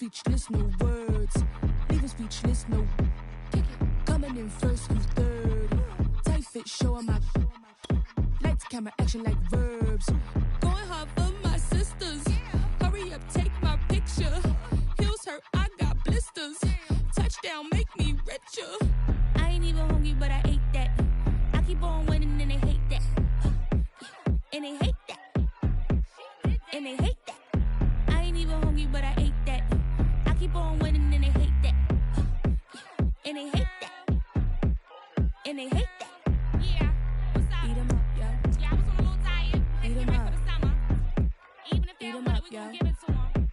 speechless, no words. Leaving speechless, no. Kick it. Coming in first and third. Tight fit, showing my. Lights, camera, action like verbs. Going hard for my sisters. Hurry up, take my picture. Heels hurt, I got blisters. Touchdown, make me richer. I ain't even hungry, but I ate that. I keep on winning and they hate that. And they hate that. And they hate that. I ain't even hungry, but I ate that. I keep on winning and they hate that. And they hate that. And they hate that. Yeah, what's up? Eat 'em up, yeah. Yeah, I was on a little diet. Eat 'em up. For the summer. Even if they don't want it, we gon' give it to 'em.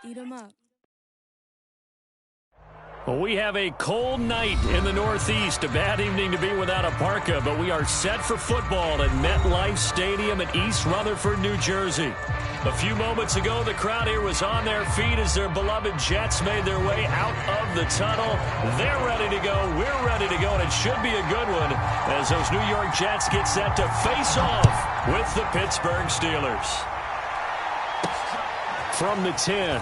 Eat 'em up. Well, we have a cold night in the Northeast. A bad evening to be without a parka, but we are set for football at MetLife Stadium in East Rutherford, New Jersey. A few moments ago, the crowd here was on their feet as their beloved Jets made their way out of the tunnel. They're ready to go. We're ready to go, and it should be a good one as those New York Jets get set to face off with the Pittsburgh Steelers. From the 10.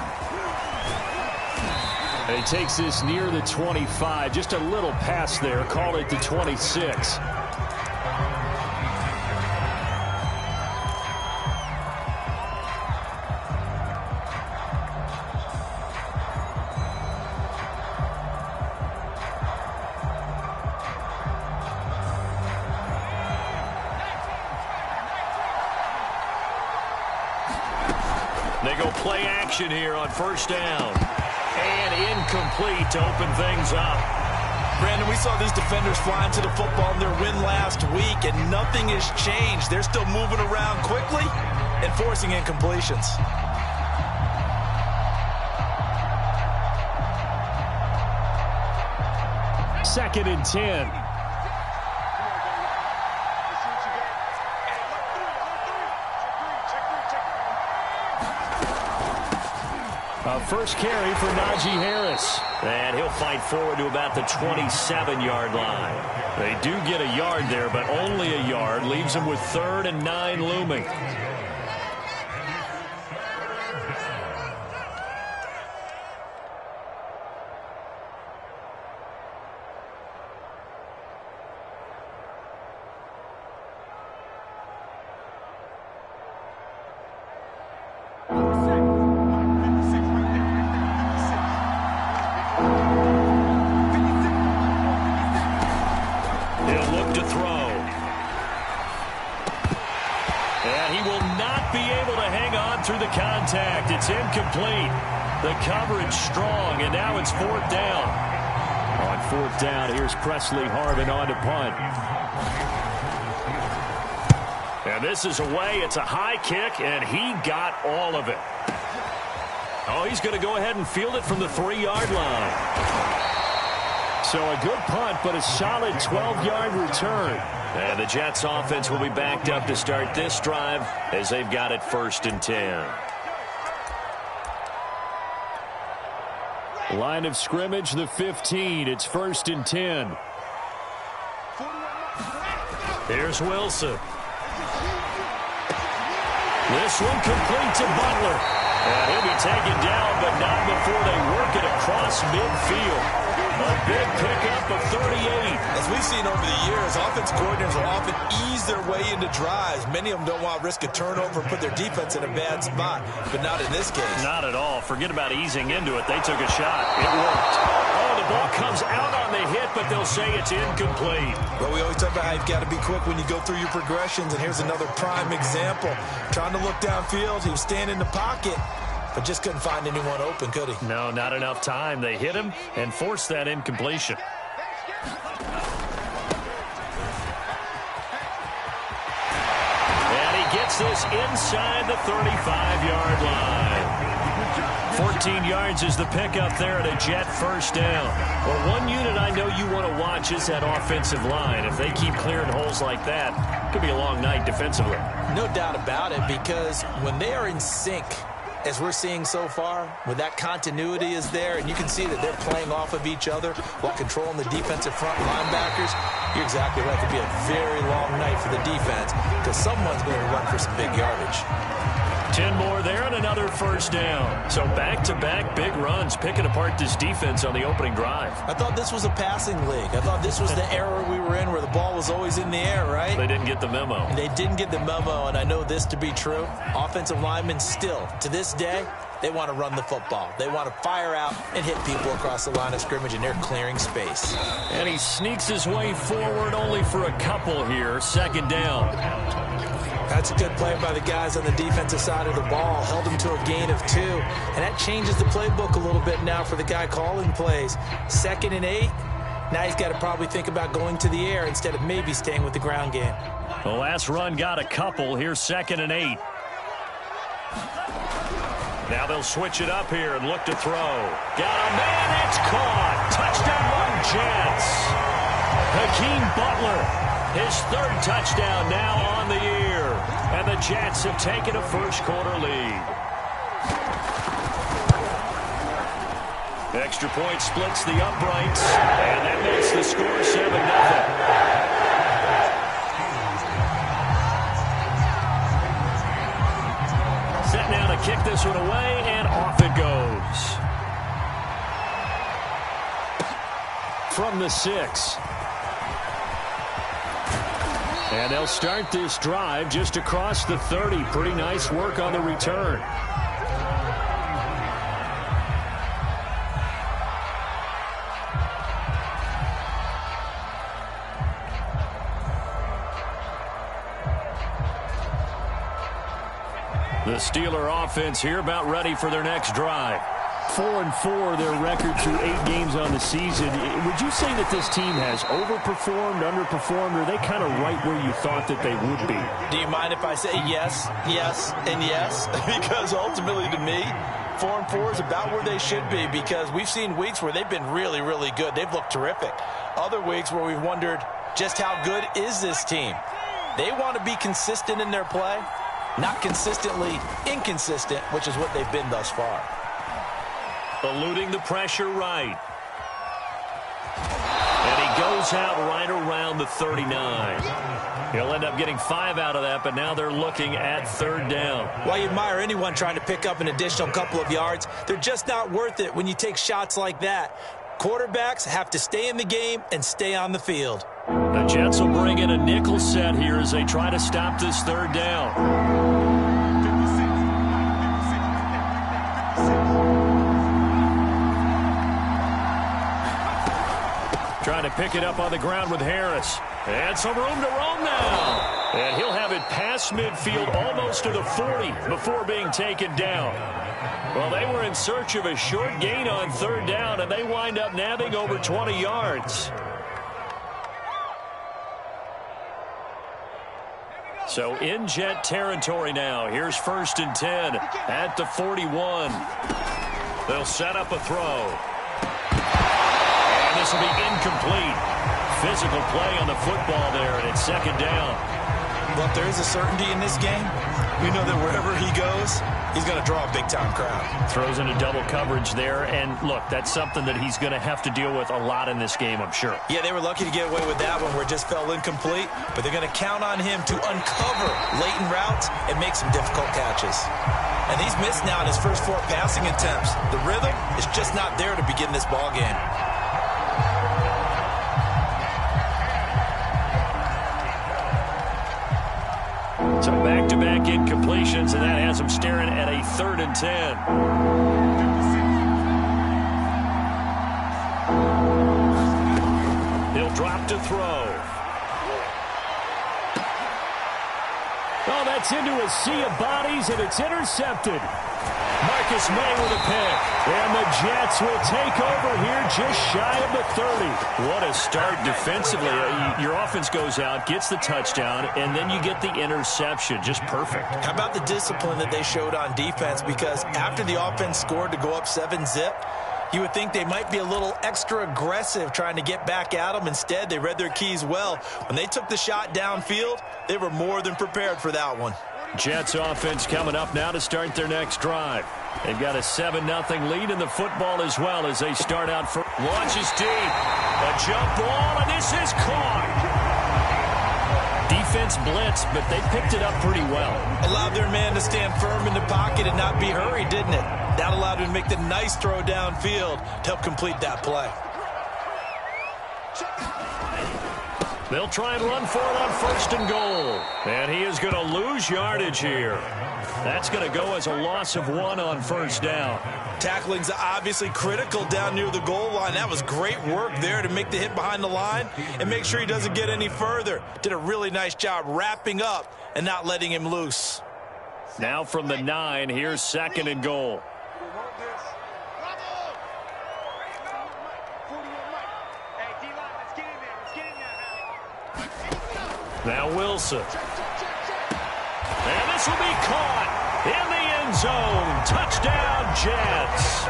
And he takes this near the 25. Just a little pass there. Call it the 26. They go play action here on first down. And incomplete to open things up. Brandon, we saw these defenders flying to the football in their win last week, and nothing has changed. They're still moving around quickly and forcing incompletions. Second and 10. First carry for Najee Harris. And he'll fight forward to about the 27-yard line. They do get a yard there, but only a yard. Leaves them with 3rd and 9 looming. Through the contact. It's incomplete. The coverage strong, and now it's 4th down. On 4th down, here's Presley Harvin on to punt. And this is away. It's a high kick, and he got all of it. Oh, he's going to go ahead and field it from the 3-yard line. So a good punt, but a solid 12-yard return. And the Jets offense will be backed up to start this drive as they've got it 1st and 10. Line of scrimmage, the 15. It's 1st and 10. Here's Wilson. This one complete to Butler. And he'll be taken down, but not before they work it across midfield. A big pickup of 38. As we've seen over the years, offense coordinators will often ease their way into drives. Many of them don't want to risk a turnover and put their defense in a bad spot, but not in this case. Not at all. Forget about easing into it. They took a shot. It worked. Oh, the ball comes out on the hit, but they'll say it's incomplete. Well, we always talk about how you've got to be quick when you go through your progressions, and here's another prime example. Trying to look downfield, he was standing in the pocket, but just couldn't find anyone open, could he? No, not enough time. They hit him and forced that incompletion. And he gets this inside the 35-yard line. 14 yards is the pickup there at a Jet first down. Well, one unit I know you want to watch is that offensive line. If they keep clearing holes like that, it could be a long night defensively. No doubt about it, because when they are in sync, as we're seeing so far, when that continuity is there, and you can see that they're playing off of each other while controlling the defensive front linebackers, you're exactly right. It could be a very long night for the defense because someone's going to run for some big yardage. 10 more there and another first down. So back-to-back big runs, picking apart this defense on the opening drive. I thought this was a passing league. I thought this was the era we were in where the ball was always in the air, right? They didn't get the memo. They didn't get the memo, and I know this to be true. Offensive linemen still, to this day, they want to run the football. They want to fire out and hit people across the line of scrimmage, and they're clearing space. And he sneaks his way forward only for a couple here. Second down. That's a good play by the guys on the defensive side of the ball. Held them to a gain of 2. And that changes the playbook a little bit now for the guy calling plays. 2nd and 8. Now he's got to probably think about going to the air instead of maybe staying with the ground game. The last run got a couple. Here's 2nd and 8. Now they'll switch it up here and look to throw. Got a man. It's caught. Touchdown, Jets. Hakeem Butler, his 3rd touchdown now on the year. And the Jets have taken a first-quarter lead. Extra point splits the uprights, and that makes the score 7-0. Set now to kick this one away, and off it goes. From the 6. And they'll start this drive just across the 30. Pretty nice work on the return. The Steeler offense here about ready for their next drive. 4-4 their record through 8 games on the season. Would you say that this team has overperformed, underperformed, or are they kind of right where you thought that they would be? Do you mind if I say yes, yes, and yes? Because ultimately to me, 4-4 is about where they should be, because we've seen weeks where they've been really, really good. They've looked terrific. Other weeks where we've wondered just how good is this team. They want to be consistent in their play, not consistently inconsistent, which is what they've been thus far. Eluding the pressure right. And he goes out right around the 39. He'll end up getting 5 out of that, but now they're looking at 3rd down. While you admire anyone trying to pick up an additional couple of yards, they're just not worth it when you take shots like that. Quarterbacks have to stay in the game and stay on the field. The Jets will bring in a nickel set here as they try to stop this 3rd down. Trying to pick it up on the ground with Harris. And some room to roam now. And he'll have it past midfield almost to the 40 before being taken down. Well, they were in search of a short gain on 3rd down, and they wind up nabbing over 20 yards. So in Jet territory now. Here's 1st and 10 at the 41. They'll set up a throw. This will be incomplete. Physical play on the football there, and it's 2nd down. Well, if there is a certainty in this game, we know that wherever he goes, he's going to draw a big-time crowd. Throws into double coverage there, and look, that's something that he's going to have to deal with a lot in this game, I'm sure. Yeah, they were lucky to get away with that one where it just fell incomplete, but they're going to count on him to uncover latent routes and make some difficult catches. And he's missed now in his first 4 passing attempts. The rhythm is just not there to begin this ball game. So back-to-back incompletions, and that has him staring at a 3rd and 10. He'll drop to throw. Oh, that's into a sea of bodies, and it's intercepted. Marcus May with a pick. And the Jets will take over here just shy of the 30. What a start defensively. Your offense goes out, gets the touchdown, and then you get the interception. Just perfect. How about the discipline that they showed on defense? Because after the offense scored to go up 7-zip, you would think they might be a little extra aggressive trying to get back at them. Instead, they read their keys well. When they took the shot downfield, they were more than prepared for that one. Jets offense coming up now to start their next drive. They've got a 7-0 lead in the football as well as they start out for launches deep. A jump ball, and this is caught. defense blitz, but they picked it up pretty well. Allowed their man to stand firm in the pocket and not be hurried, didn't it? That allowed him to make the nice throw downfield to help complete that play. They'll try and run for it on 1st and goal. And he is going to lose yardage here. That's going to go as a loss of 1 on 1st down. Tackling's obviously critical down near the goal line. That was great work there to make the hit behind the line and make sure he doesn't get any further. Did a really nice job wrapping up and not letting him loose. Now from the 9, here's 2nd and goal. Now Wilson. And this will be caught in the end zone. Touchdown, Jets.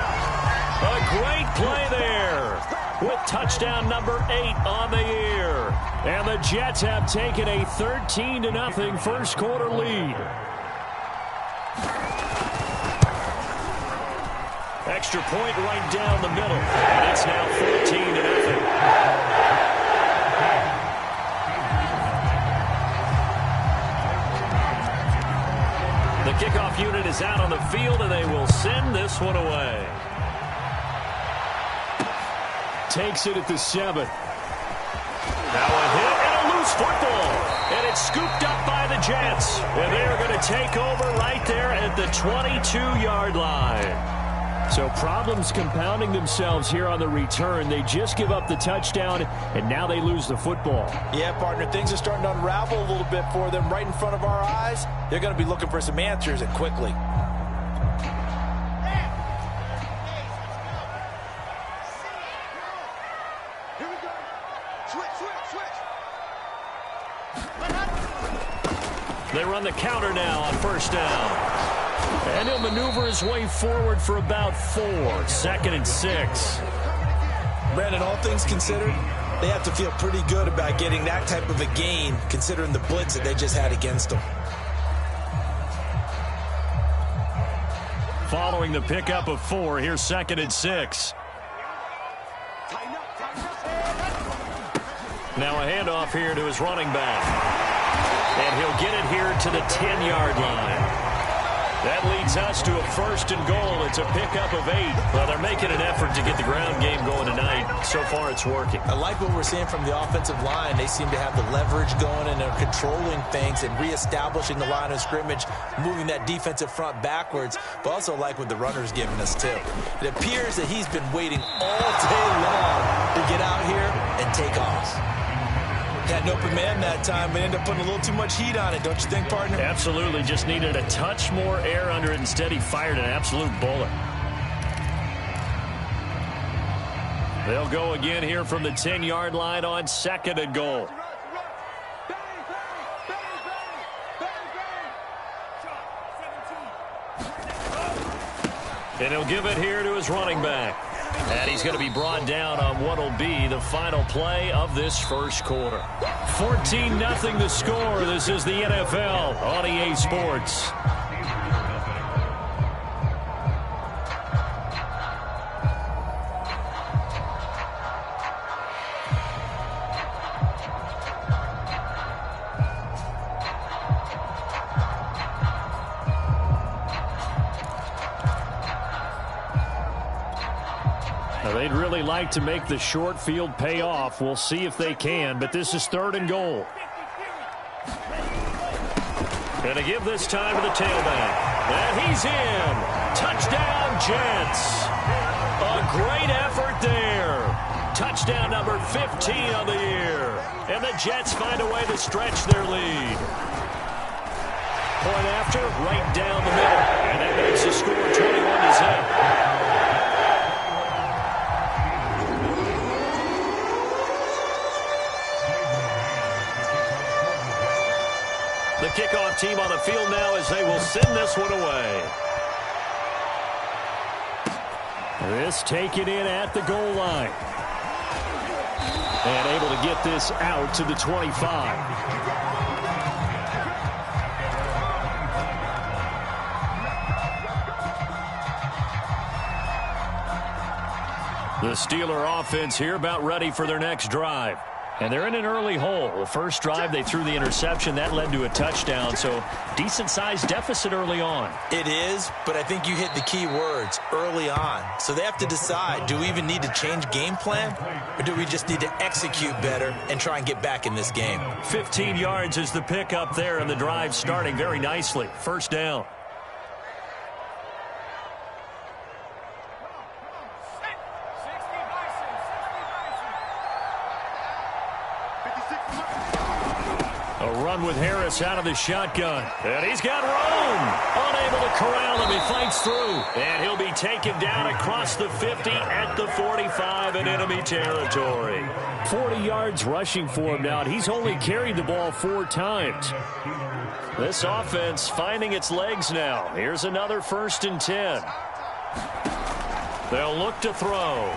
A great play there with touchdown number 8 on the year. And the Jets have taken a 13-0 first quarter lead. Extra point right down the middle. And it's now 14-0. The kickoff unit is out on the field, and they will send this one away. Takes it at the 7. Now a hit and a loose football. And it's scooped up by the Jets. And they are going to take over right there at the 22-yard line. So problems compounding themselves here on the return. They just give up the touchdown, and now they lose the football. Yeah, partner, things are starting to unravel a little bit for them right in front of our eyes. They're going to be looking for some answers, and quickly. Here we go. Switch. They run the counter now on 1st down. And he'll maneuver his way forward for about 4. 2nd and 6. Brandon, all things considered, they have to feel pretty good about getting that type of a gain, considering the blitz that they just had against them. Following the pickup of 4, here's 2nd and 6. Now a handoff here to his running back. And he'll get it here to the 10-yard line. That leads us to a 1st and goal. It's a pickup of 8. Well, they're making an effort to get the ground game going tonight. So far, it's working. I like what we're seeing from the offensive line. They seem to have the leverage going, and they're controlling things and reestablishing the line of scrimmage, moving that defensive front backwards, but also like what the runner's giving us, too. It appears that he's been waiting all day long to get out here and take off. Had an open man that time, but ended up putting a little too much heat on it, don't you think, partner? Absolutely. Just needed a touch more air under it. Instead, he fired an absolute bullet. They'll go again here from the 10-yard line on 2nd and goal. And he'll give it here to his running back. And he's going to be brought down on what will be the final play of this first quarter. 14-0 the score. This is the NFL on EA Sports. They'd really like to make the short field pay off. We'll see if they can, but this is 3rd and goal. Gonna give this time to the tailback. And he's in. Touchdown, Jets. A great effort there. Touchdown number 15 on the year. And the Jets find a way to stretch their lead. Point after, right down the middle. And that makes the score 21-0. The kickoff team on the field now as they will send this one away. This taken in at the goal line. And able to get this out to the 25. The Steeler offense here about ready for their next drive. And they're in an early hole. The first drive, they threw the interception. That led to a touchdown, so decent-sized deficit early on. It is, but I think you hit the key words, early on. So they have to decide, do we even need to change game plan, or do we just need to execute better and try and get back in this game? 15 yards is the pickup there, and the drive starting very nicely. First down. A run with Harris out of the shotgun. And he's got room. Unable to corral him. He fights through. And he'll be taken down across the 50 at the 45 in enemy territory. 40 yards rushing for him now. And he's only carried the ball 4 times. This offense finding its legs now. Here's another 1st and 10. They'll look to throw.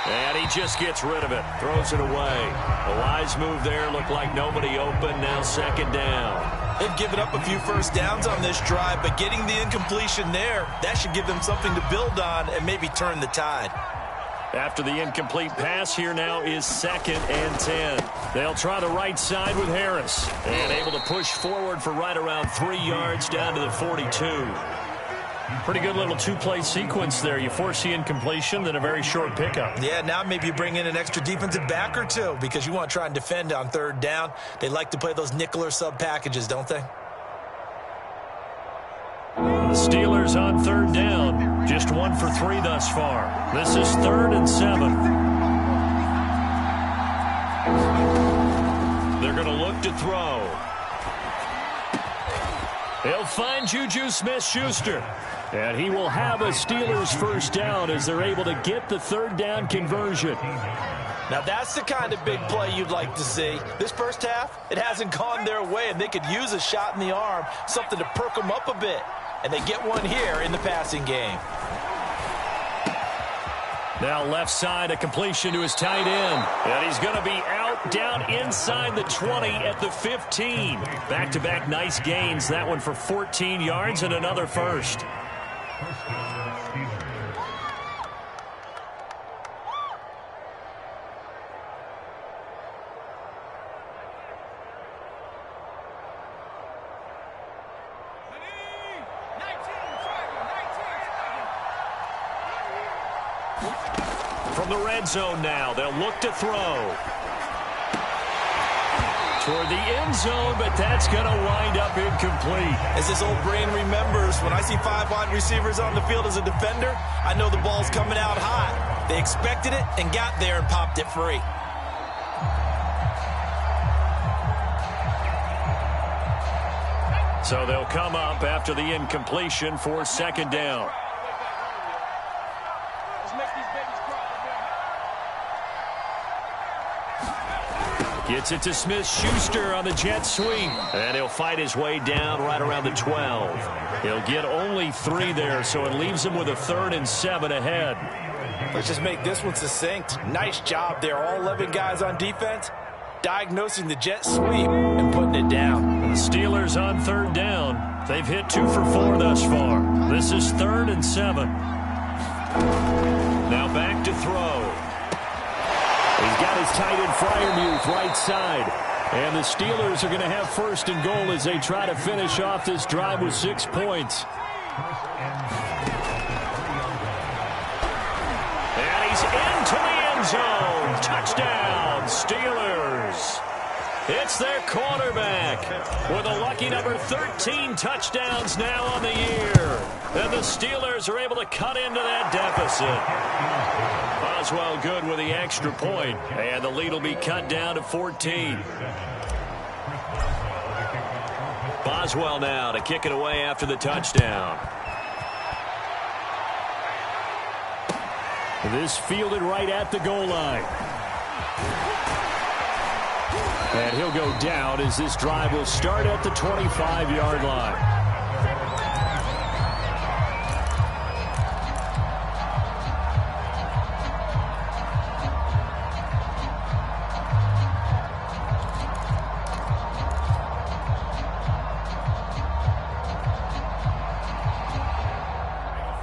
And he just gets rid of it. Throws it away. A wise move there. Looked like nobody open. Now 2nd down. They've given up a few first downs on this drive, but getting the incompletion there, that should give them something to build on and maybe turn the tide. After the incomplete pass, here now is 2nd and 10. They'll try the right side with Harris. And able to push forward for right around 3 yards down to the 42. Pretty good little 2-play sequence there. You force the incompletion, then a very short pickup. Yeah, now maybe you bring in an extra defensive back or two because you want to try and defend on 3rd down. They like to play those nickel or sub packages, don't they? The Steelers on 3rd down. Just 1 for 3 thus far. This is 3rd and 7. They're going to look to throw. He'll find Juju Smith-Schuster. And he will have a Steelers 1st down as they're able to get the 3rd down conversion. Now that's the kind of big play you'd like to see. This first half, it hasn't gone their way, and they could use a shot in the arm, something to perk them up a bit. And they get one here in the passing game. Now left side, a completion to his tight end. And he's going to be out down inside the 20 at the 15. Back-to-back nice gains. That one for 14 yards and another 1st. From the red zone now, they'll look to throw. Toward the end zone, but that's going to wind up incomplete. As this old brain remembers, when I see 5 wide receivers on the field as a defender, I know the ball's coming out hot. They expected it and got there and popped it free. So they'll come up after the incompletion for 2nd down. Gets it to Smith-Schuster on the jet sweep. And he'll fight his way down right around the 12. He'll get only 3 there, so it leaves him with a 3rd and 7 ahead. Let's just make this one succinct. Nice job there. All 11 guys on defense diagnosing the jet sweep and putting it down. The Steelers on 3rd down. They've hit 2 for 4 thus far. This is 3rd and 7. Now back to throw. He's got his tight end Freiermuth right side. And the Steelers are going to have 1st and goal as they try to finish off this drive with 6 points. And he's into the end zone. Touchdown, Steelers. It's their quarterback with a lucky number 13 touchdowns now on the year. And the Steelers are able to cut into that deficit. Boswell good with the extra point, and the lead will be cut down to 14. Boswell now to kick it away after the touchdown. This fielded right at the goal line. And he'll go down as this drive will start at the 25-yard line.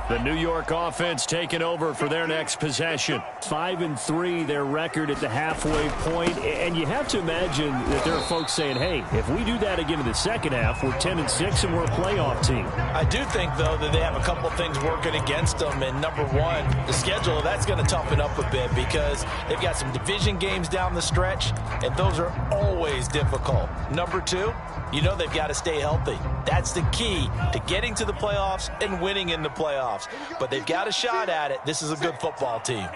The New York offense taking over for their next possession. 5-3, their record at the halfway point. And you have to imagine that there are folks saying, hey, if we do that again in the second half, we're 10-6 and we're a playoff team. I do think, though, that they have a couple things working against them. And number one, the schedule, that's going to toughen up a bit because they've got some division games down the stretch, and those are always difficult. Number two, you know they've got to stay healthy. That's the key to getting to the playoffs and winning in the playoffs. But they've got a shot at it. This is a good football team.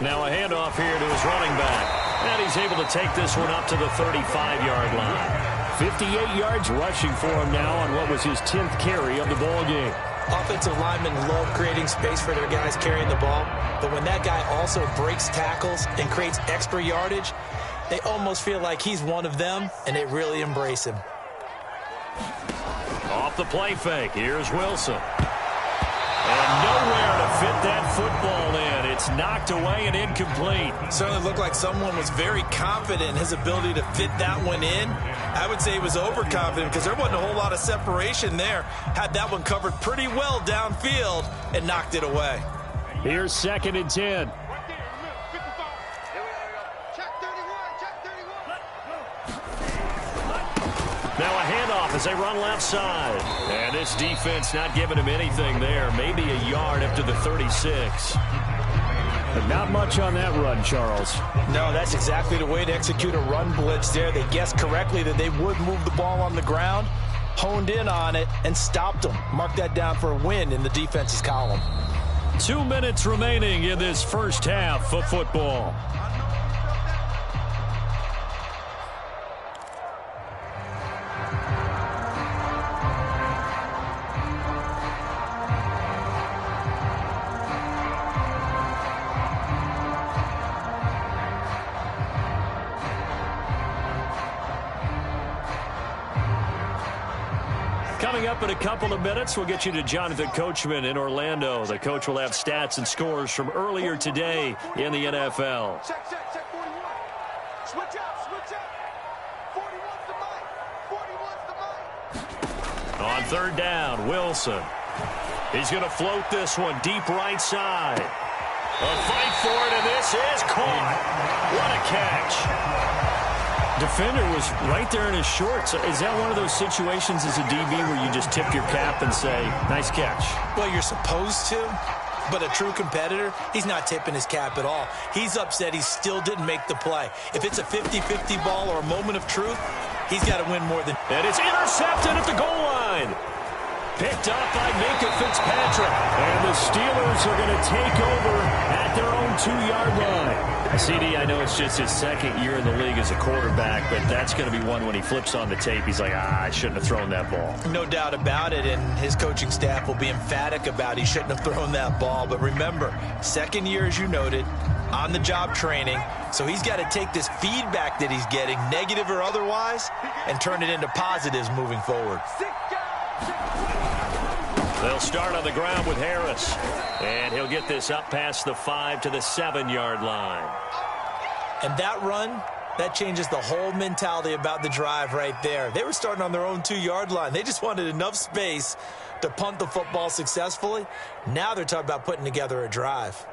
Now a handoff here to his running back. And he's able to take this one up to the 35-yard line. 58 yards rushing for him now on what was his 10th carry of the ball game. Offensive linemen love creating space for their guys carrying the ball. But when that guy also breaks tackles and creates extra yardage, they almost feel like he's one of them, and they really embrace him. Off the play fake, here's Wilson. And nowhere to fit that football in. It's knocked away and incomplete. Certainly looked like someone was very confident in his ability to fit that one in. I would say he was overconfident because there wasn't a whole lot of separation there. Had that one covered pretty well downfield and knocked it away. Here's 2nd and 10. Now a handoff as they run left side. And this defense not giving him anything there. Maybe a yard up to the 36. But not much on that run, Charles. No, that's exactly the way to execute a run blitz there. They guessed correctly that they would move the ball on the ground, honed in on it, and stopped them. Mark that down for a win in the defense's column. 2 minutes remaining in this first half of football. Coming up in a couple of minutes, we'll get you to Jonathan Coachman in Orlando. The coach will have stats and scores from earlier today in the NFL. Check 41. Switch out. 41's the mic. 41's the mic. On third down, Wilson. He's going to float this one deep right side. A fight for it, and this is caught. What a catch. Defender was right there in his shorts. Is that one of those situations as a DB where you just tip your cap and say, nice catch? Well, you're supposed to, but a true competitor, he's not tipping his cap at all. He's upset he still didn't make the play. If it's a 50-50 ball or a moment of truth, he's got to win more than... And it's intercepted at the goal line. Picked up by Minkah Fitzpatrick. And the Steelers are going to take over at their own 2-yard line. CD, I know it's just his second year in the league as a quarterback, but that's going to be one when he flips on the tape. He's like, I shouldn't have thrown that ball. No doubt about it, and his coaching staff will be emphatic about he shouldn't have thrown that ball. But remember, second year, as you noted, on-the-job training, so he's got to take this feedback that he's getting, negative or otherwise, and turn it into positives moving forward. They'll start on the ground with Harris, and he'll get this up past the 5 to the 7-yard line. And that run, that changes the whole mentality about the drive right there. They were starting on their own 2-yard line. They just wanted enough space to punt the football successfully. Now they're talking about putting together a drive.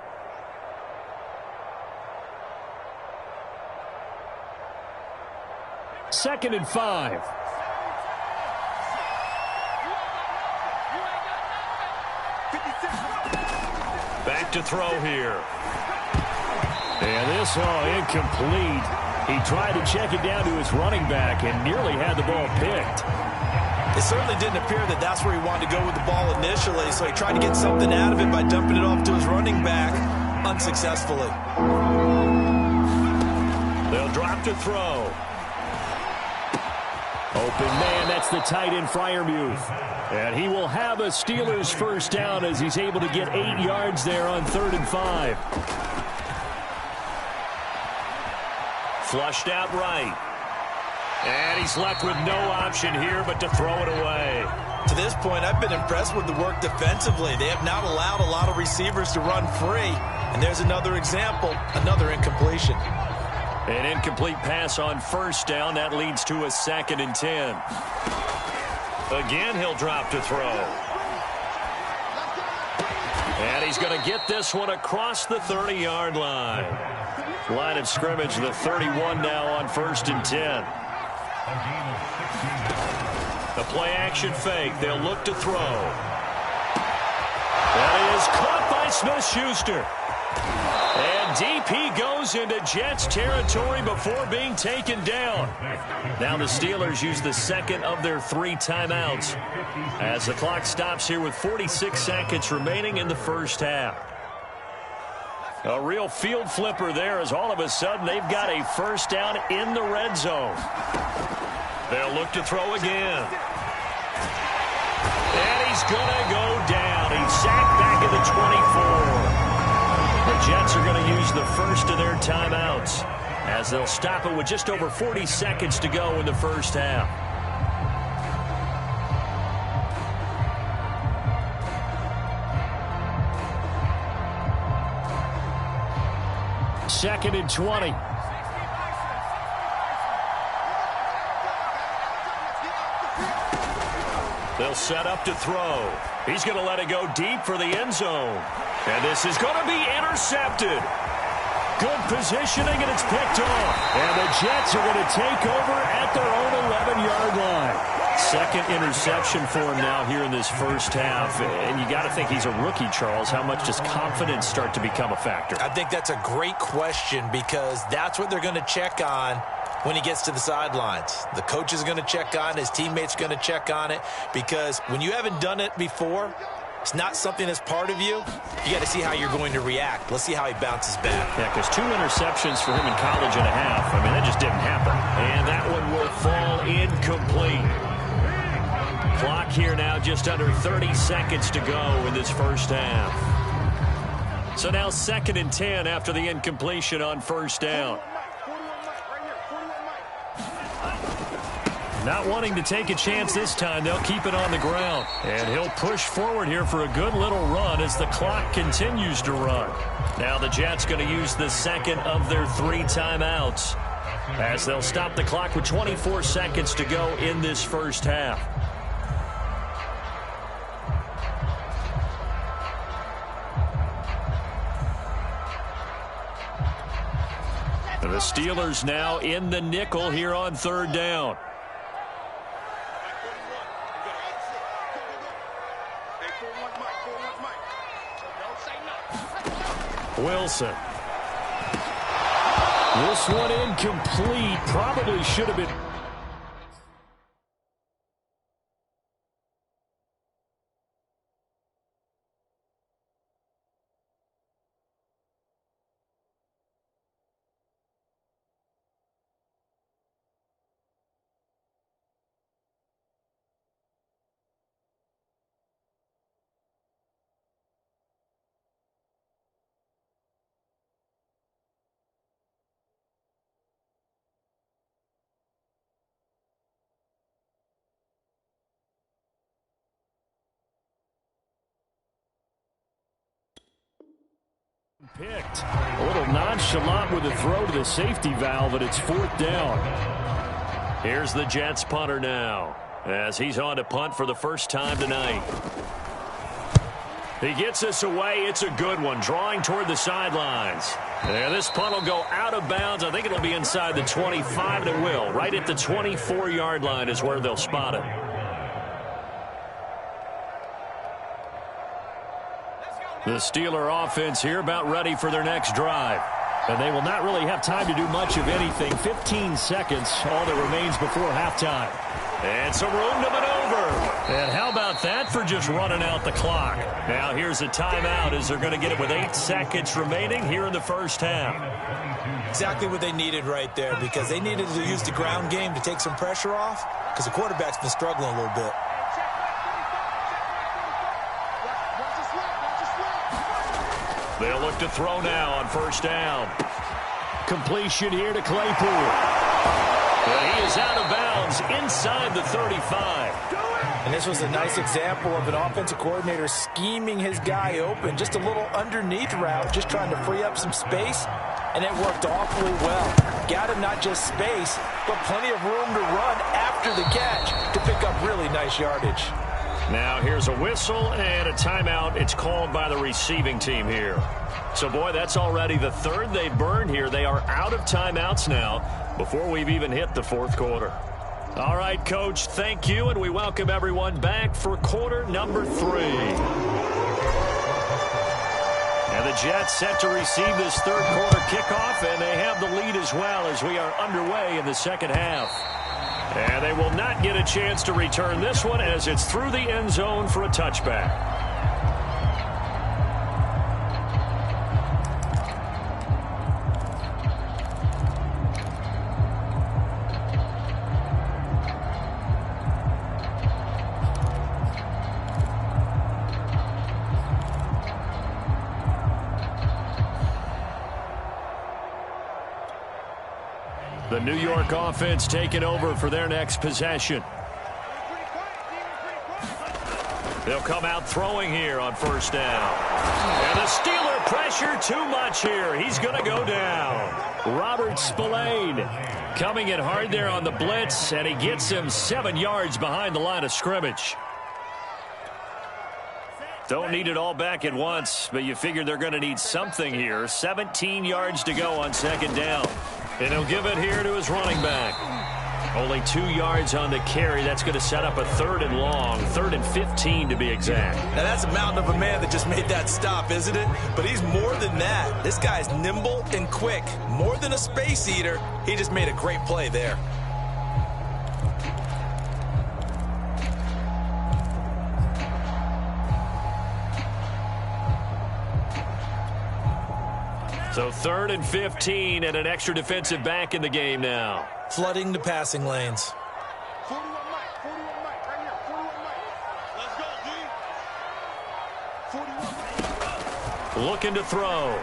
Second and 5. Back to throw here. And this, incomplete. He tried to check it down to his running back and nearly had the ball picked. It certainly didn't appear that that's where he wanted to go with the ball initially, so he tried to get something out of it by dumping it off to his running back unsuccessfully. They'll drop to throw. Open man, that's the tight end Freiermuth. And he will have a Steelers first down as he's able to get 8 yards there on 3rd and 5. Flushed out right. And he's left with no option here but to throw it away. To this point, I've been impressed with the work defensively. They have not allowed a lot of receivers to run free. And there's another example, another incompletion. An incomplete pass on first down. That leads to a 2nd and 10. Again, he'll drop to throw. And he's going to get this one across the 30-yard line. Line of scrimmage, the 31 now on 1st and 10. The play-action fake. They'll look to throw. That is caught by Smith-Schuster. And deep he goes into Jets territory before being taken down. Now the Steelers use the second of their 3 timeouts as the clock stops here with 46 seconds remaining in the first half. A real field flipper there as all of a sudden they've got a first down in the red zone. They'll look to throw again. And he's going to go down. He's sacked back at the 24. The Jets are going to use the first of their timeouts as they'll stop it with just over 40 seconds to go in the first half. Second and 20. They'll set up to throw. He's going to let it go deep for the end zone. And this is going to be intercepted. Good positioning, and it's picked off. And the Jets are going to take over at their own 11-yard line. Second interception for him now here in this first half. And you got to think he's a rookie, Charles. How much does confidence start to become a factor? I think that's a great question because that's what they're going to check on when he gets to the sidelines. The coach is going to check on it. His teammates are going to check on it because when you haven't done it before, it's not something that's part of you. You got to see how you're going to react. Let's see how he bounces back. Yeah, because 2 interceptions for him in college and a half. I mean, that just didn't happen. And that one will fall incomplete. Clock here now just under 30 seconds to go in this first half. So now 2nd and 10 after the incompletion on first down. Not wanting to take a chance this time, they'll keep it on the ground. And he'll push forward here for a good little run as the clock continues to run. Now the Jets going to use the second of their 3 timeouts as they'll stop the clock with 24 seconds to go in this first half. The Steelers now in the nickel here on 3rd down. Wilson. This one incomplete. Probably should have been. Picked. A little nonchalant with a throw to the safety valve, and it's 4th down. Here's the Jets punter now as he's on to punt for the first time tonight. He gets this away. It's a good one, drawing toward the sidelines. And this punt will go out of bounds. I think it'll be inside the 25, and it will. Right at the 24-yard line is where they'll spot it. The Steeler offense here about ready for their next drive. And they will not really have time to do much of anything. 15 seconds, all that remains before halftime. And some room to maneuver. And how about that for just running out the clock? Now here's a timeout as they're going to get it with 8 seconds remaining here in the first half. Exactly what they needed right there because they needed to use the ground game to take some pressure off because the quarterback's been struggling a little bit. They'll look to throw now on first down. Completion here to Claypool. And he is out of bounds inside the 35. And this was a nice example of an offensive coordinator scheming his guy open. Just a little underneath route, just trying to free up some space. And it worked awfully well. got him not just space, but plenty of room to run after the catch to pick up really nice yardage. Now here's a whistle and a timeout. It's called by the receiving team here. So, boy, that's already the third they burned here. They are out of timeouts now before we've even hit the fourth quarter. All right, Coach, thank you, and we welcome everyone back for quarter number 3. And the Jets set to receive this third quarter kickoff, and they have the lead as well as we are underway in the second half. And they will not get a chance to return this one as it's through the end zone for a touchback. The New York offense taking over for their next possession. They'll come out throwing here on first down. And the Steeler pressure too much here. He's going to go down. Robert Spillane coming in hard there on the blitz, and he gets him 7 yards behind the line of scrimmage. Don't need it all back at once, but you figure they're going to need something here. 17 yards to go on second down. And he'll give it here to his running back. Only 2 yards on the carry. That's going to set up a 3rd and long, 3rd and 15 to be exact. Now that's a mountain of a man that just made that stop, isn't it? But he's more than that. This guy's nimble and quick. More than a space eater. He just made a great play there. So 3rd and 15 and an extra defensive back in the game now. Flooding the passing lanes. 41 Mike, right here, 41 Mike. Let's go, D. 41. Looking to throw.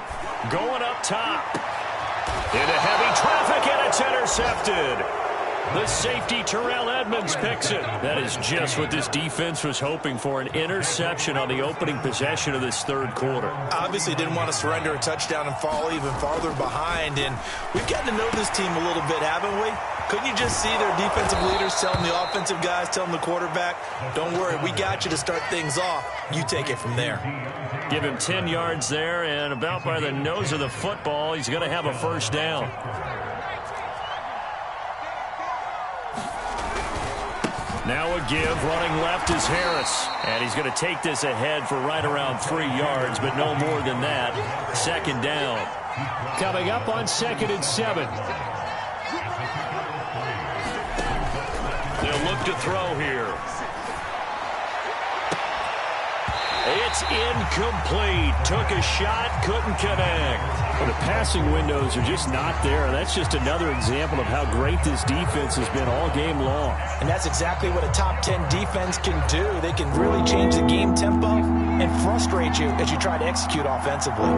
Going up top. Into heavy traffic, and it's intercepted. The safety, Terrell Edmonds, picks it. That is just what this defense was hoping for, an interception on the opening possession of this third quarter. Obviously didn't want to surrender a touchdown and fall even farther behind. And we've gotten to know this team a little bit, haven't we? Couldn't you just see their defensive leaders telling the offensive guys, telling the quarterback, don't worry, we got you to start things off. You take it from there. Give him 10 yards there, and about by the nose of the football, he's going to have a first down. Now a give, running left is Harris. And he's going to take this ahead for right around 3 yards, but no more than that. Second down. Coming up on 2nd and 7. They'll look to throw here. It's incomplete. Took a shot, couldn't connect. Well, the passing windows are just not there. That's just another example of how great this defense has been all game long. And that's exactly what a top 10 defense can do. They can really change the game tempo and frustrate you as you try to execute offensively.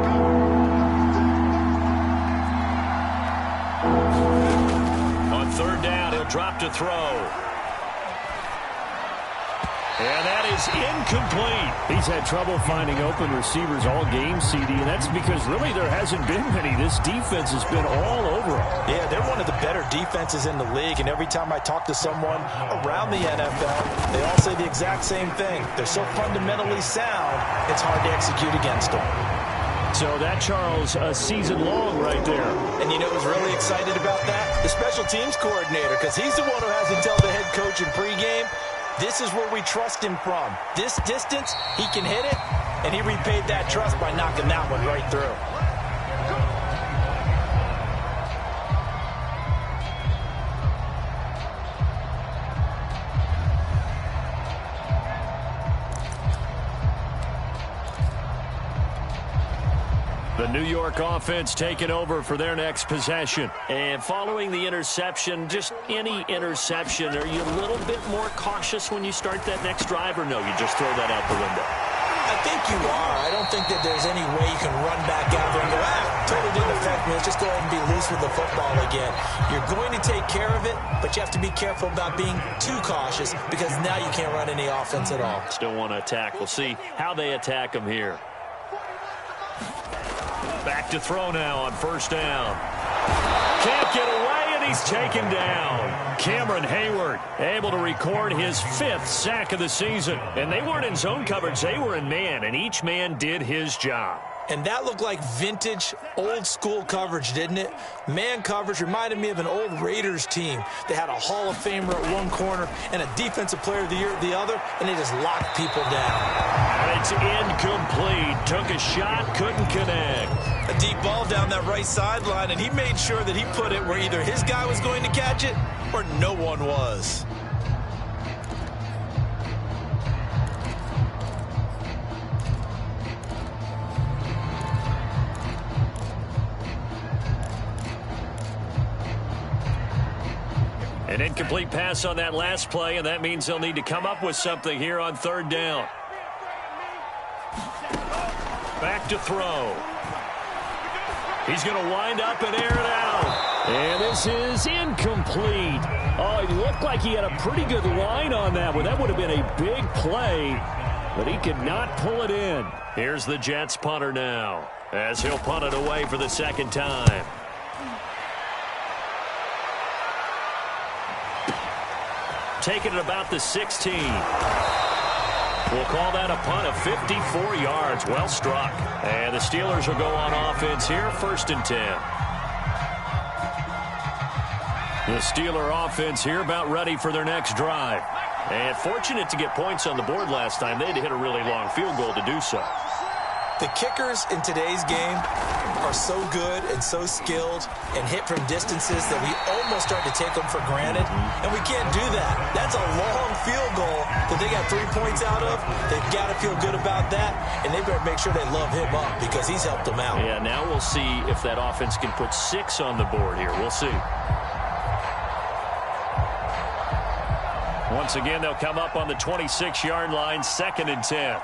On 3rd down, he'll drop to throw. And that is incomplete. He's had trouble finding open receivers all game, CD, and that's because really there hasn't been many. This defense has been all over them. Yeah, they're one of the better defenses in the league, and every time I talk to someone around the NFL, they all say the exact same thing. They're so fundamentally sound, it's hard to execute against them. So that, Charles, a season long right there. And you know who's really excited about that? The special teams coordinator, because he's the one who has to tell the head coach in pregame, this is where we trust him from. This distance, he can hit it, and he repaid that trust by knocking that one right through. The New York offense taking over for their next possession. And following the interception, just any interception, are you a little bit more cautious when you start that next drive, or no, you just throw that out the window? I think you are. I don't think that there's any way you can run back out there and go, totally didn't affect me. Let's just go ahead and be loose with the football again. You're going to take care of it, but you have to be careful about being too cautious because now you can't run any offense at all. Still want to attack. We'll see how they attack them here. Back to throw now on 1st down. Can't get away, and he's taken down. Cameron Hayward able to record his 5th sack of the season. And they weren't in zone coverage. They were in man, and each man did his job. And that looked like vintage, old-school coverage, didn't it? Man coverage reminded me of an old Raiders team. They had a Hall of Famer at one corner and a Defensive Player of the Year at the other, and they just locked people down. And it's incomplete. Took a shot, couldn't connect. A deep ball down that right sideline, and he made sure that he put it where either his guy was going to catch it or no one was. An incomplete pass on that last play, and that means they'll need to come up with something here on 3rd down. Back to throw. He's going to wind up and air it out. And this is incomplete. Oh, it looked like he had a pretty good line on that one. That would have been a big play, but he could not pull it in. Here's the Jets punter now, as he'll punt it away for the 2nd time. Taking it about the 16. We'll call that a punt of 54 yards. Well struck. And the Steelers will go on offense here, 1st and 10. The Steeler offense here about ready for their next drive. And fortunate to get points on the board last time. They had to hit a really long field goal to do so. The kickers in today's game are so good and so skilled and hit from distances that we almost start to take them for granted, and we can't do that. That's a long field goal that they got 3 points out of. They've got to feel good about that, and they better make sure they love him up because he's helped them out. Yeah, now we'll see if that offense can put 6 on the board here. We'll see. Once again, they'll come up on the 26-yard line, 2nd and 10.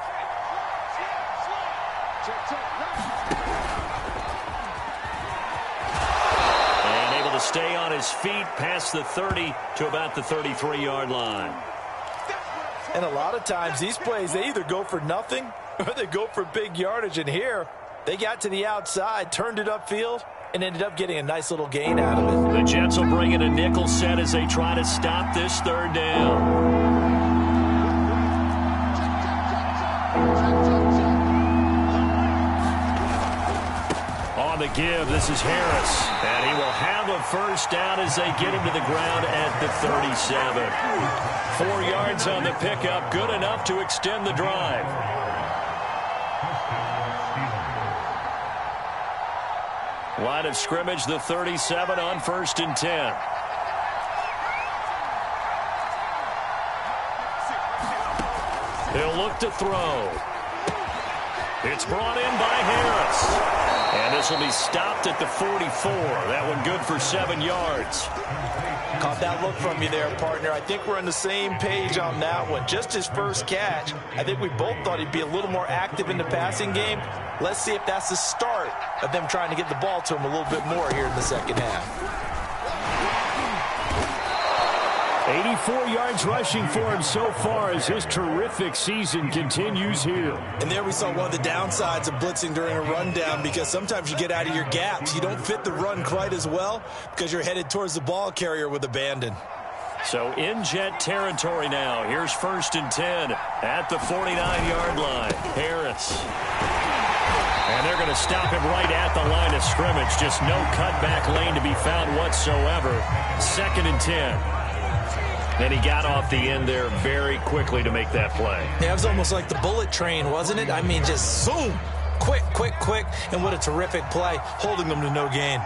And able to stay on his feet past the 30 to about the 33-yard line. And a lot of times these plays, they either go for nothing or they go for big yardage. And here, they got to the outside, turned it upfield, and ended up getting a nice little gain out of it. The Jets will bring in a nickel set as they try to stop this 3rd down. On the give, this is Harris. And he will have a 1st down as they get him to the ground at the 37. 4 yards on the pickup, good enough to extend the drive. Line of scrimmage, the 37 on 1st and 10. He'll look to throw. It's brought in by Harris. And this will be stopped at the 44. That one good for 7 yards. Caught that look from you there, partner. I think we're on the same page on that one. Just his first catch. I think we both thought he'd be a little more active in the passing game. Let's see if that's the start of them trying to get the ball to him a little bit more here in the 2nd half. 84 yards rushing for him so far as his terrific season continues here. And there we saw one of the downsides of blitzing during a rundown, because sometimes you get out of your gaps. You don't fit the run quite as well because you're headed towards the ball carrier with abandon. So in Jet territory now. Here's 1st and 10 at the 49-yard line. Harris. And they're going to stop him right at the line of scrimmage. Just no cutback lane to be found whatsoever. 2nd and 10. And he got off the end there very quickly to make that play. Yeah, it was almost like the bullet train, wasn't it? I mean, just zoom. Quick, quick, quick. And what a terrific play, holding them to no gain.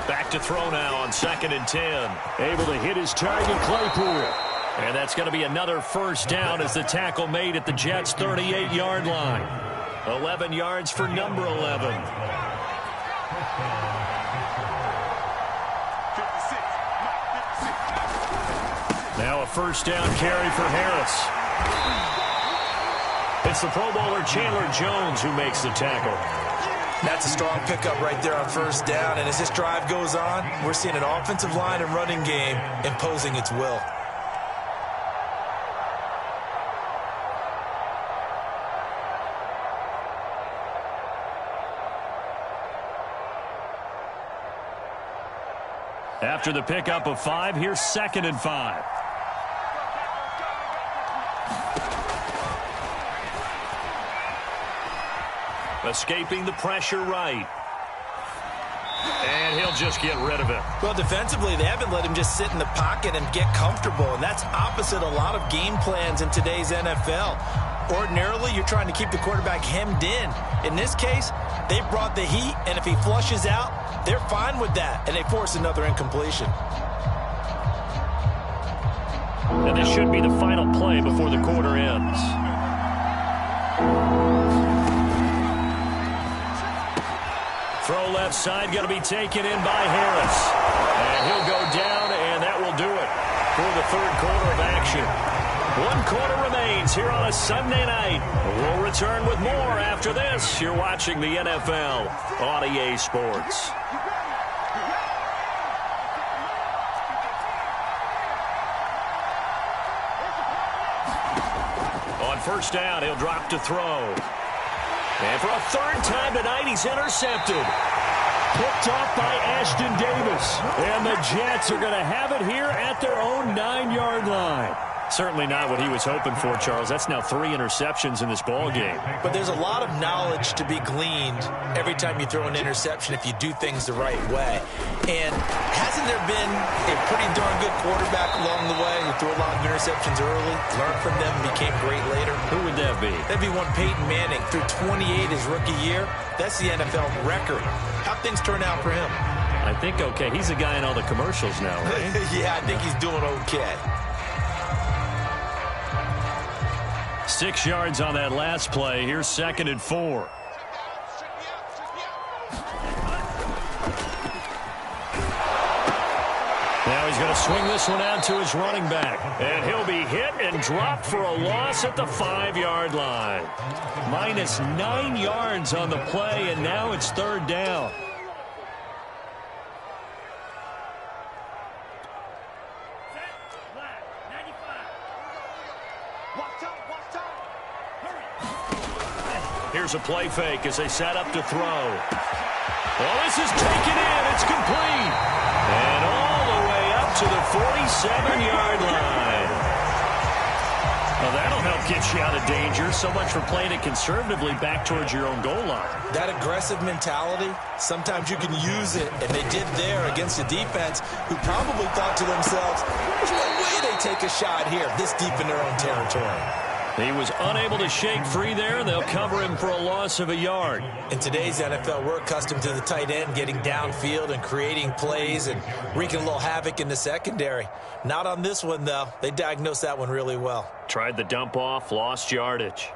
Back to throw now on 2nd and 10. Able to hit his target, Claypool. And that's going to be another 1st down as the tackle made at the Jets' 38-yard line. 11 yards for number 11. Now a 1st down carry for Harris. It's the Pro Bowler Chandler Jones who makes the tackle. That's a strong pickup right there on 1st down. And as this drive goes on, we're seeing an offensive line and running game imposing its will. After the pickup of 5, here's 2nd and 5. Escaping the pressure right. And he'll just get rid of it. Well, defensively, they haven't let him just sit in the pocket and get comfortable, and that's opposite a lot of game plans in today's NFL. Ordinarily, you're trying to keep the quarterback hemmed in. In this case, they brought the heat, and if he flushes out, they're fine with that, and they force another incompletion. And this should be the final play before the quarter ends. Throw left side, going to be taken in by Harris. And he'll go down, and that will do it for the 3rd quarter of action. 1 quarter remains here on a Sunday night. We'll return with more after this. You're watching the NFL on EA Sports. On 1st down, he'll drop to throw. And for a 3rd time tonight, he's intercepted. Picked off by Ashton Davis. And the Jets are going to have it here at their own 9-yard line. Certainly not what he was hoping for, Charles. That's now 3 interceptions in this ball game. But there's a lot of knowledge to be gleaned every time you throw an interception if you do things the right way. And hasn't there been a pretty darn good quarterback along the way who threw a lot of interceptions early, learned from them, and became great later? Who would that be? That'd be one Peyton Manning. Threw 28 his rookie year. That's the NFL record. How'd things turn out for him? I think okay. He's a guy in all the commercials now, right? Yeah, I think he's doing okay. 6 yards on that last play. Here's 2nd and 4. Now he's going to swing this one out to his running back. And he'll be hit and dropped for a loss at the 5-yard line. Minus 9 yards on the play, and now it's 3rd down. Here's a play fake as they set up to throw. Well, this is taken in. It's complete. And all the way up to the 47-yard line. Well, that'll help get you out of danger. So much for playing it conservatively back towards your own goal line. That aggressive mentality, sometimes you can use it, and they did there against a defense who probably thought to themselves, there's no way they take a shot here this deep in their own territory. He was unable to shake free there. They'll cover him for a loss of a yard. In today's NFL, we're accustomed to the tight end getting downfield and creating plays and wreaking a little havoc in the secondary. Not on this one, though. They diagnosed that one really well. Tried the dump off, lost yardage.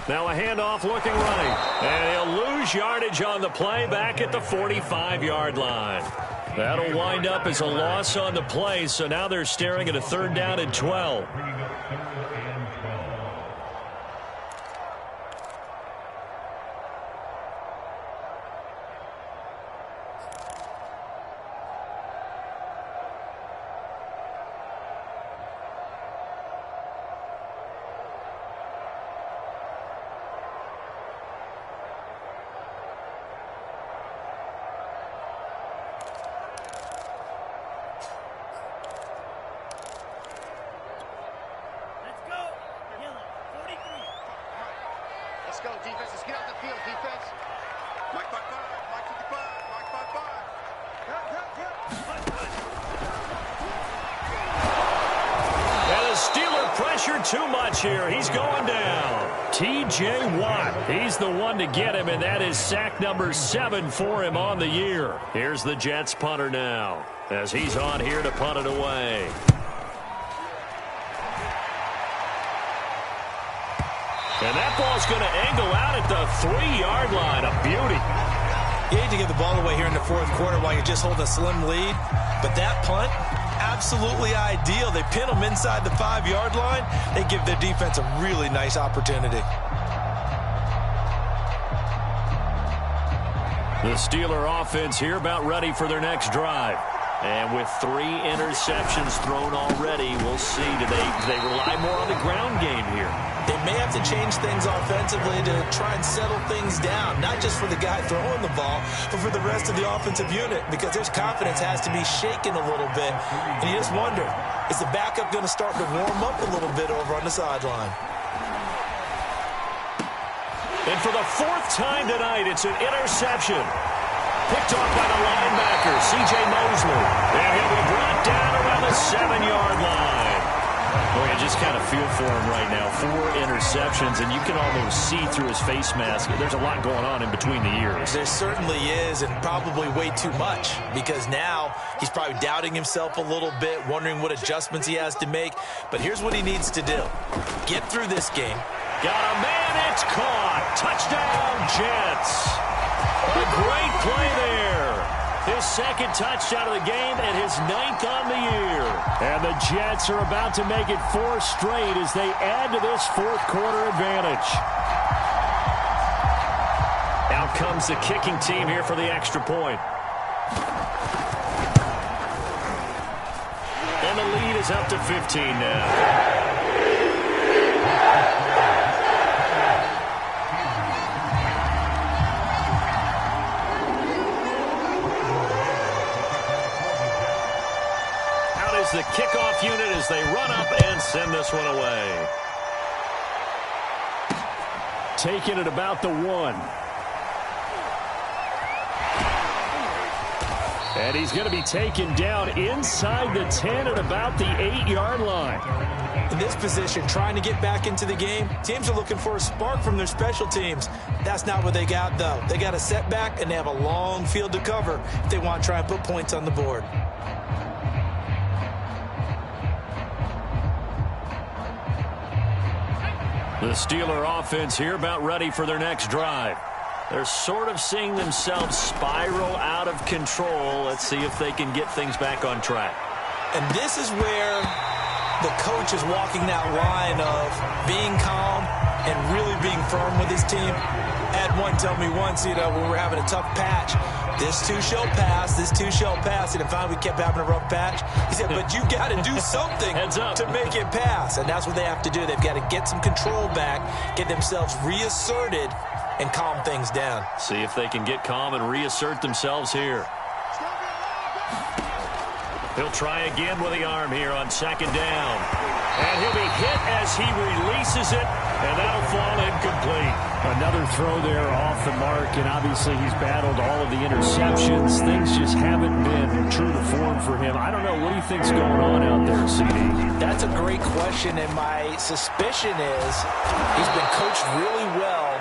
Now a handoff looking right. And he'll lose yardage on the play back at the 45-yard line. That'll wind up as a loss on the play, so now they're staring at a 3rd down and 12. Let's go, defense. Let's get out the field, defense. Mike 5-5. Mike 55. Mike 5-5. And the Steeler pressure too much here. He's going down. T.J. Watt. He's the one to get him, and that is sack number 7 for him on the year. Here's the Jets punter now as he's on here to punt it away. And that ball's going to angle out at the 3-yard line. A beauty. You hate to give the ball away here in the 4th quarter while you're just holding a slim lead. But that punt, absolutely ideal. They pin them inside the 5-yard line. They give their defense a really nice opportunity. The Steeler offense here about ready for their next drive. And with 3 interceptions thrown already, we'll see. Do they rely more on the ground game here? They may have to change things offensively to try and settle things down, not just for the guy throwing the ball, but for the rest of the offensive unit, because their confidence has to be shaken a little bit. And you just wonder, is the backup going to start to warm up a little bit over on the sideline? And for the 4th time tonight, it's an interception. Picked off by the linebacker, C.J. Mosley. And he'll be brought down around the 7-yard line. Boy, I just kind of feel for him right now. 4 interceptions, and you can almost see through his face mask. There's a lot going on in between the ears. There certainly is, and probably way too much, because now he's probably doubting himself a little bit, wondering what adjustments he has to make. But here's what he needs to do. Get through this game. Got a man, it's caught. Touchdown, Jets. A great play there. His 2nd touchdown of the game and his 9th on the year. And the Jets are about to make it 4 straight as they add to this 4th quarter advantage. Out comes the kicking team here for the extra point. And the lead is up to 15 now. The kickoff unit as they run up and send this one away. Taking it about the 1. And he's going to be taken down inside the 10 at about the 8-yard line. In this position, trying to get back into the game, teams are looking for a spark from their special teams. That's not what they got, though. They got a setback, and they have a long field to cover if they want to try and put points on the board. The Steeler offense here about ready for their next drive. They're sort of seeing themselves spiral out of control. Let's see if they can get things back on track. And this is where the coach is walking that line of being calm and really being firm with his team. Had one tell me once, when we were having a tough patch, this too shall pass, this too shall pass. And finally we kept having a rough patch. He said, but you got to do something to make it pass. And that's what they have to do. They've got to get some control back, get themselves reasserted, and calm things down. See if they can get calm and reassert themselves here. He'll try again with the arm here on 2nd down. And he'll be hit as he releases it, and that'll fall incomplete. Another throw there off the mark, and obviously he's battled all of the interceptions. Things just haven't been true to form for him. I don't know. What do you think's going on out there, CD? That's a great question, and my suspicion is he's been coached really well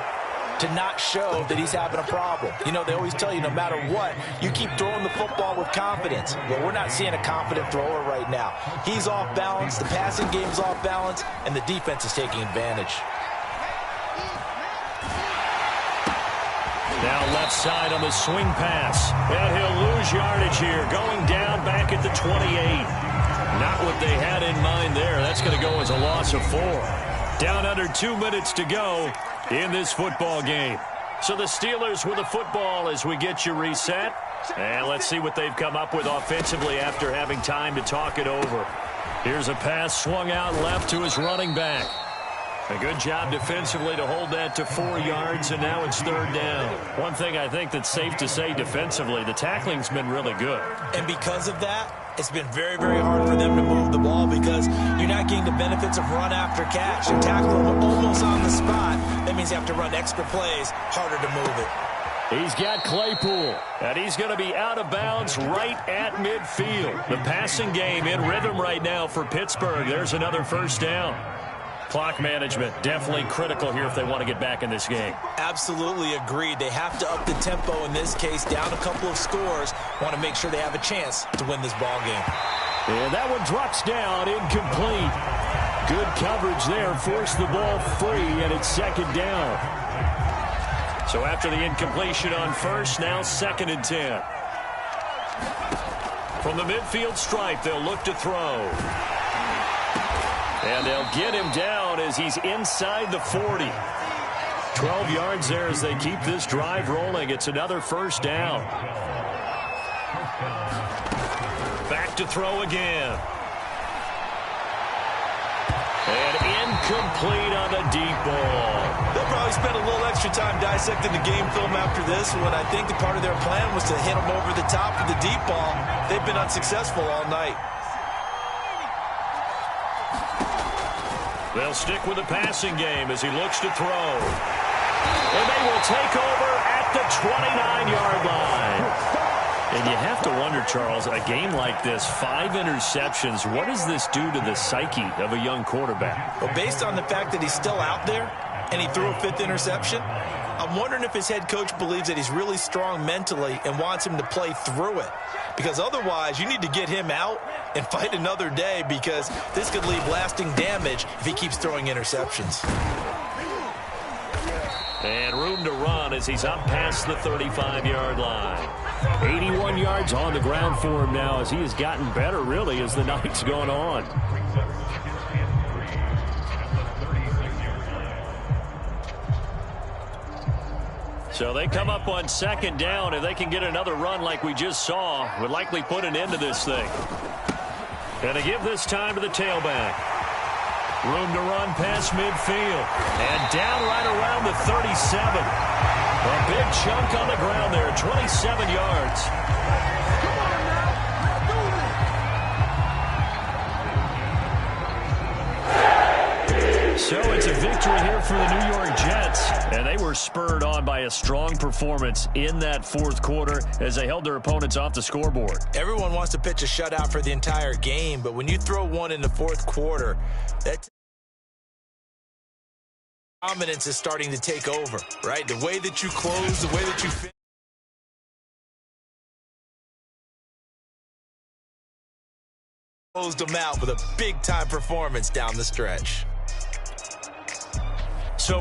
to not show that he's having a problem. They always tell you no matter what, you keep throwing the football with confidence. Well, we're not seeing a confident thrower right now. He's off balance, the passing game's off balance, and the defense is taking advantage. Now left side on the swing pass. And he'll lose yardage here. Going down back at the 28. Not what they had in mind there. That's going to go as a loss of 4. Down under 2 minutes to go in this football game. So the Steelers with the football as we get you reset. And let's see what they've come up with offensively after having time to talk it over. Here's a pass swung out left to his running back. A good job defensively to hold that to 4 yards, and now it's 3rd down. One thing I think that's safe to say defensively, the tackling's been really good. And because of that, it's been very, very hard for them to move the ball because you're not getting the benefits of run after catch. You tackle them almost on the spot. That means you have to run extra plays, harder to move it. He's got Claypool, and he's going to be out of bounds right at midfield. The passing game in rhythm right now for Pittsburgh. There's another 1st down. Clock management definitely critical here if they want to get back in this game. Absolutely agreed. They have to up the tempo in this case, down a couple of scores. Want to make sure they have a chance to win this ball game. And that one drops down, incomplete. Good coverage there, forced the ball free, and it's 2nd down. So after the incompletion on 1st, now 2nd and 10. From the midfield stripe, they'll look to throw. And they'll get him down as he's inside the 40. 12 yards there as they keep this drive rolling. It's another first down. Back to throw again. And incomplete on the deep ball. They'll probably spend a little extra time dissecting the game film after this one. I think the part of their plan was to hit them over the top with the deep ball. They've been unsuccessful all night. They'll stick with the passing game as he looks to throw. And they will take over at the 29-yard line. And you have to wonder, Charles, a game like this, 5 interceptions, what does this do to the psyche of a young quarterback? Well, based on the fact that he's still out there and he threw a 5th interception, I'm wondering if his head coach believes that he's really strong mentally and wants him to play through it. Because otherwise, you need to get him out and fight another day, because this could leave lasting damage if he keeps throwing interceptions. And room to run as he's up past the 35-yard line. 81 yards on the ground for him now as he has gotten better, really, as the night's gone on. So they come up on second down. If they can get another run like we just saw, would likely put an end to this thing. And they give this time to the tailback. Room to run past midfield. And down right around the 37. A big chunk on the ground there, 27 yards. So it's a victory here for the New York Jets. And they were spurred on by a strong performance in that fourth quarter as they held their opponents off the scoreboard. Everyone wants to pitch a shutout for the entire game, but when you throw one in the fourth quarter, that dominance is starting to take over, right? The way that you close, the way that you finish. Closed them out with a big-time performance down the stretch. So